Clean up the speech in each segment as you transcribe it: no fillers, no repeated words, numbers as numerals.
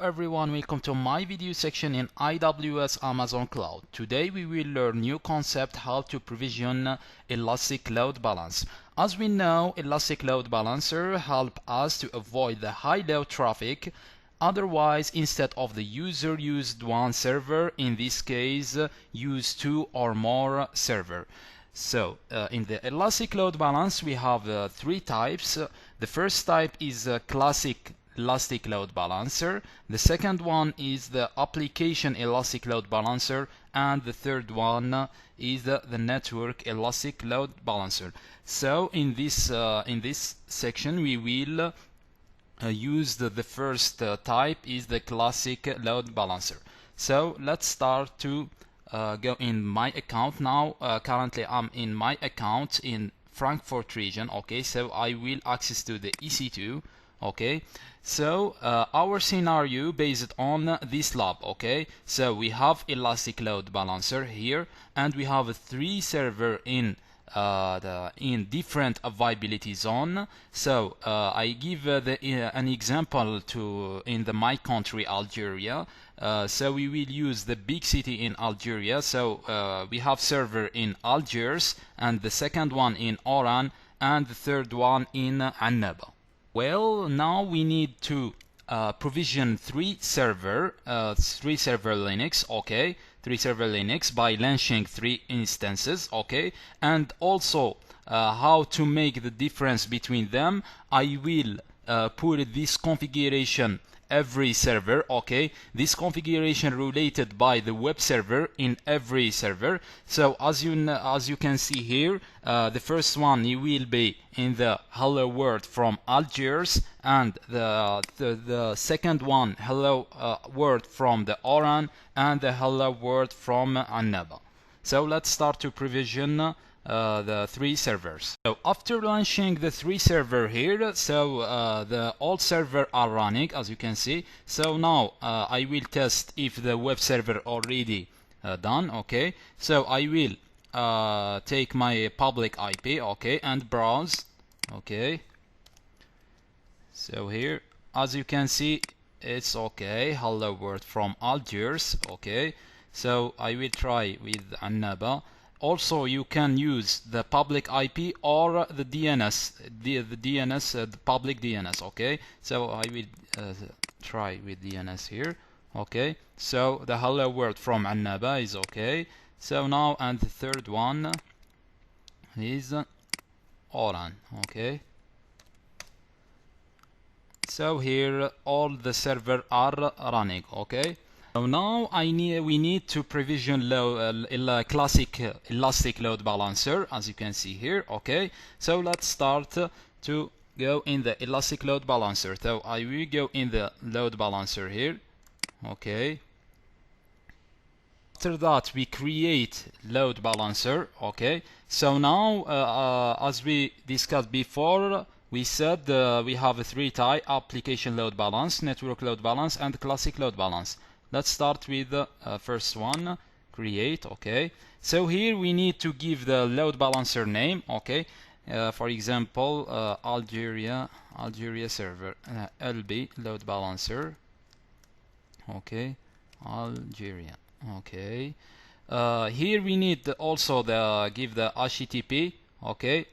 everyone, welcome to my video section in AWS Amazon Cloud. Today we will learn new concept how to provision Elastic Load Balance. As we know, Elastic Load Balancer help us to avoid the high load traffic. Otherwise, instead of the user used one server, in this case use two or more server. So in the Elastic Load Balance we have three types. The first type is a classic Elastic Load Balancer. The second one is the application Elastic Load Balancer, and the third one is the network Elastic Load Balancer. So in this section we will use the first type is the classic load balancer. So let's start to go in my account now. Currently I'm in my account in Frankfurt region. Okay, so I will access to the EC2. Okay, so our scenario based on this lab. Okay, so we have Elastic Load Balancer here, and we have three server in different availability zone. So I give an example in my country Algeria. So we will use the big city in Algeria. So we have server in Algiers, and the second one in Oran, and the third one in Annaba. Well, now we need to provision three server Linux. Okay, three server Linux by launching 3 instances. Okay, and also how to make the difference between them. I will put this configuration every server. Okay, this configuration related by the web server in every server. So as you can see here, the first one will be in the hello world from Algiers, and the second one hello world from the Oran, and the hello world from Annaba. So let's start to provision the three servers. So after launching the three server here, so the all server are running, as you can see. So now I will test if the web server already done. Okay, so I will take my public IP, okay, and browse. Okay, so here as you can see it's okay, hello world from Algiers. Okay, so I will try with Annaba. Also, you can use the public IP or the DNS, the public DNS. Okay, so I will try with DNS here. Okay, so the hello world from Annaba is okay. So now, and the third one is Oran. Okay, so here all the server are running. Okay, so now we need to provision classic Elastic Load Balancer, as you can see here. Okay, so let's start to go in the Elastic Load Balancer. So I will go in the load balancer here. Okay, after that we create load balancer. Okay, so now as we discussed before, we said we have a three type: application load balance, network load balance, and classic load balance. Let's start with the first one, create. Okay, so here we need to give the load balancer name. Okay, for example Algeria server ELB load balancer. Okay, Algeria. Okay, here we need also give the HTTP. Okay,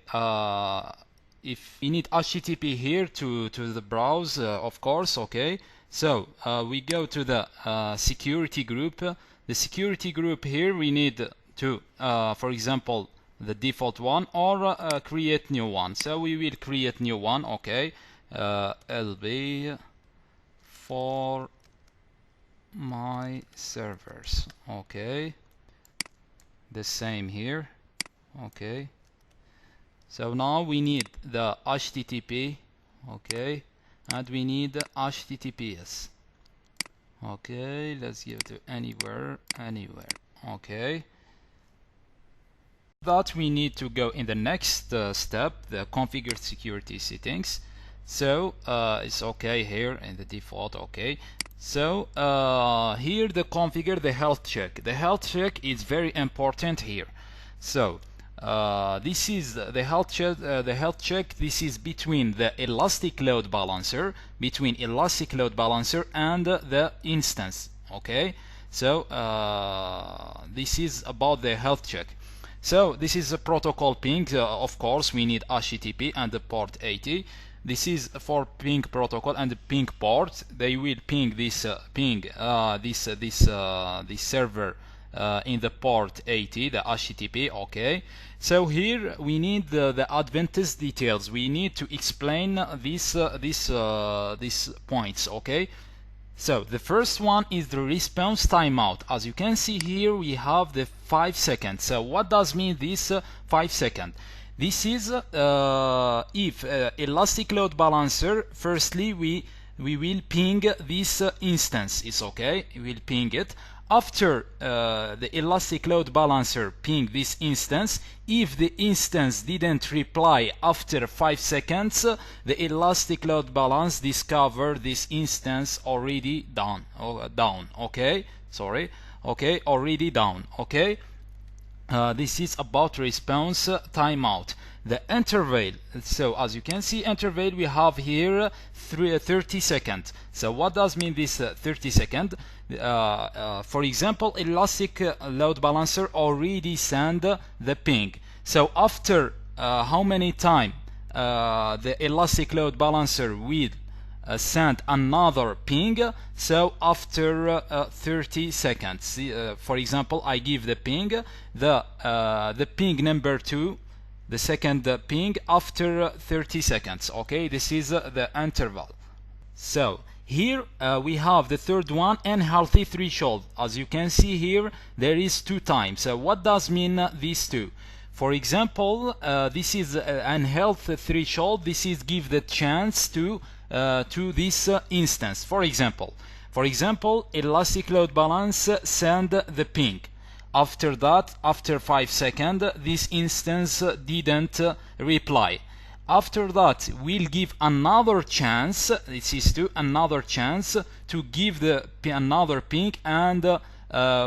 if we need HTTP here to the browse, of course. Okay, so we go to the security group. The security group here we need to for example the default one, or create new one. So we will create new one. Okay, ELB for my servers. Okay, the same here. Okay, so now we need the HTTP. Okay, and we need HTTPS. Okay, let's give to anywhere. Okay, that we need to go in the next step, the configure security settings. So it's okay here in the default. Okay, so here the configure the health check. The health check is very important here. So this is the health check. This is between the elastic load balancer, and the instance. Okay, so this is about the health check. So this is a protocol ping. Of course, we need HTTP and the port 80. This is for ping protocol and the ping port. They will ping this this server in the port 80, the HTTP. Okay, so here we need the advanced details. We need to explain these points. Okay, so the first one is the response timeout. As you can see here, we have the 5 seconds. So what does mean this 5 seconds? This is if elastic load balancer, firstly we will ping this instance. It's okay, we will ping it. After the elastic load balancer ping this instance, if the instance didn't reply after 5 seconds, the elastic load balance discover this instance already down. Okay, sorry. Okay, already down. Okay. This is about response timeout. The interval, so as you can see, interval we have here 30 seconds. So what does mean this 30 seconds? For example, elastic load balancer already send the ping. So after how many time the elastic load balancer will send another ping? So after 30 seconds. For example, I give the ping, the ping number 2, the second ping after 30 seconds. Okay, this is the interval. So here we have the third one, unhealthy threshold. As you can see here, there is 2 times. So what does mean these 2? For example, this is unhealthy threshold. This is give the chance to this instance. For example, elastic load balance send the ping. After that, after 5 seconds, this instance didn't reply. After that, we'll give another chance. This is another chance to give the another ping and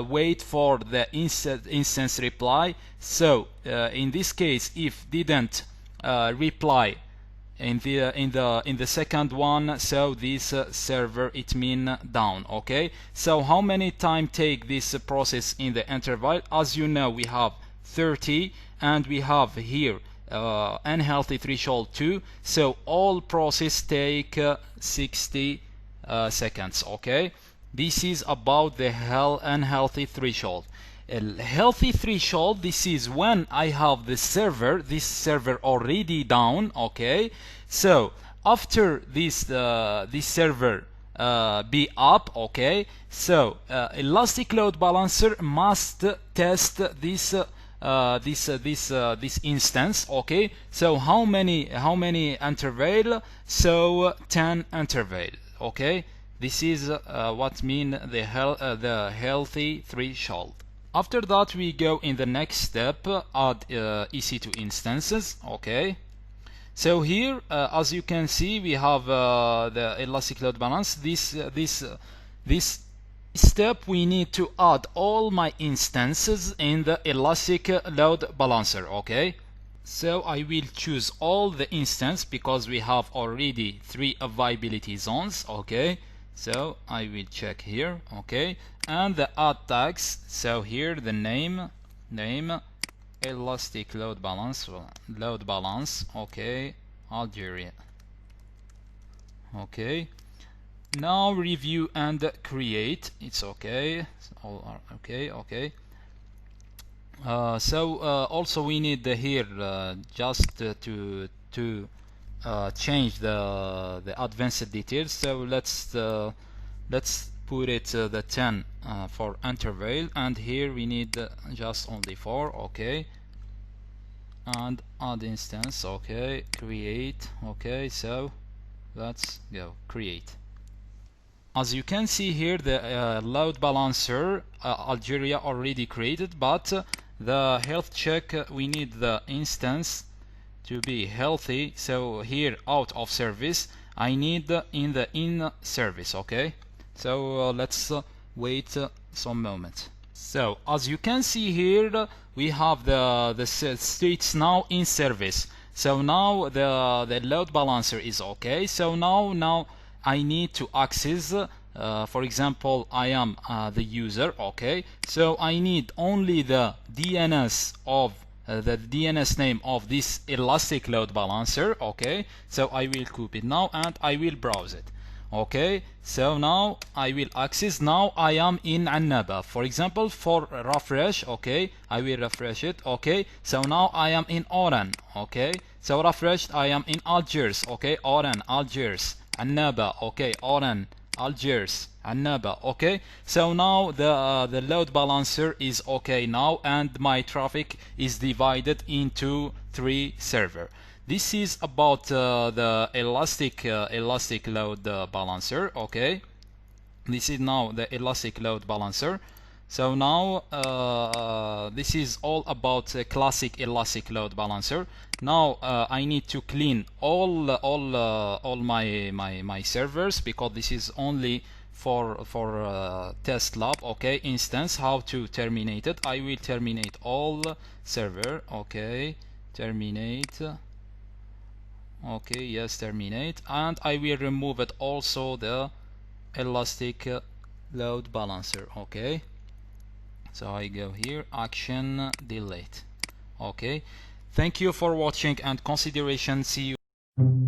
wait for the instance reply. So in this case, if didn't reply in the second one, so this server it mean down. Okay, so how many time take this process in the interval? As you know, we have 30 and we have here unhealthy threshold 2, so all process take 60 seconds. Okay, this is about the unhealthy threshold. Healthy threshold, this is when I have this server already down. Okay, so after this server be up. Okay, so elastic load balancer must test this instance. Okay, so how many interval? So 10 interval. Okay, this is what mean the healthy threshold. After that, we go in the next step, add Ec2 instances. Okay, so here as you can see, we have the elastic load balance. This step, we need to add all my instances in the elastic load balancer. Okay, so I will choose all the instance because we have already 3 availability zones. Okay, so I will check here. Okay, and the add tags, so here the name elastic load balance. Okay, Algeria. Okay, now review and create. It's okay, all are okay. Okay, so also we need here just to change the advanced details. So let's put it the 10 for interval, and here we need just only 4. Okay, and add instance. Okay, create. Okay, so let's go create. As you can see here, the load balancer Algeria already created, but the health check, we need the instance to be healthy. So here out of service, I need in service. Okay, so let's wait some moment. So as you can see here, we have the states now in service. So now the load balancer is okay. So now I need to access. For example, I am the user. Okay. So I need only the DNS of the DNS name of this elastic load balancer. Okay. So I will copy it now and I will browse it. Okay, so now I will access. Now I am in Annaba. For example, for refresh, okay, I will refresh it. Okay, so now I am in Oran. Okay, so refreshed, I am in Algiers. Okay, Oran, Algiers, Annaba. Okay, Oran, Algiers, Annaba. Okay, so now the load balancer is okay now, and my traffic is divided into 3 servers. This is about the elastic load balancer. Okay, this is now the elastic load balancer. So now this is all about classic elastic load balancer. Now I need to clean all my servers, because this is only for test lab. Okay, instance. How to terminate it? I will terminate all server. Okay, terminate. Okay, yes, terminate, and I will remove it also the elastic load balancer. Okay, so I go here, action, delete. Okay, thank you for watching and consideration. See you.